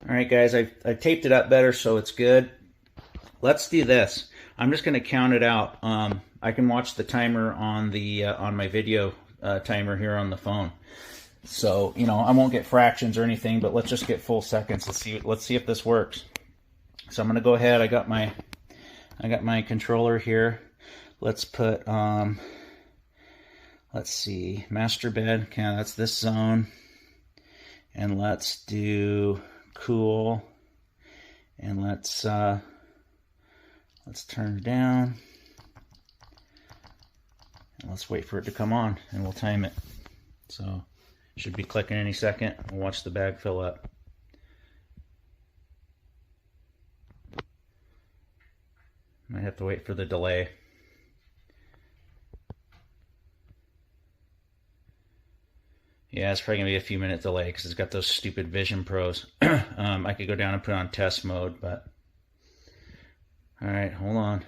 All right, guys, I've taped it up better, so it's good. Let's do this. I'm just going to count it out. I can watch the timer on the on my video timer here on the phone. So, you know, I won't get fractions or anything, but let's just get full seconds. Let's see if this works. So I'm going to go ahead. I got my controller here. Let's put let's see, master bed. Okay, that's this zone. And let's do cool. And let's turn it down. And let's wait for it to come on, and we'll time it. So should be clicking any second. We'll watch the bag fill up. Might have to wait for the delay. Yeah, it's probably gonna be a few minute delay because it's got those stupid Vision Pros. I could go down and put it on test mode, but all right, hold on.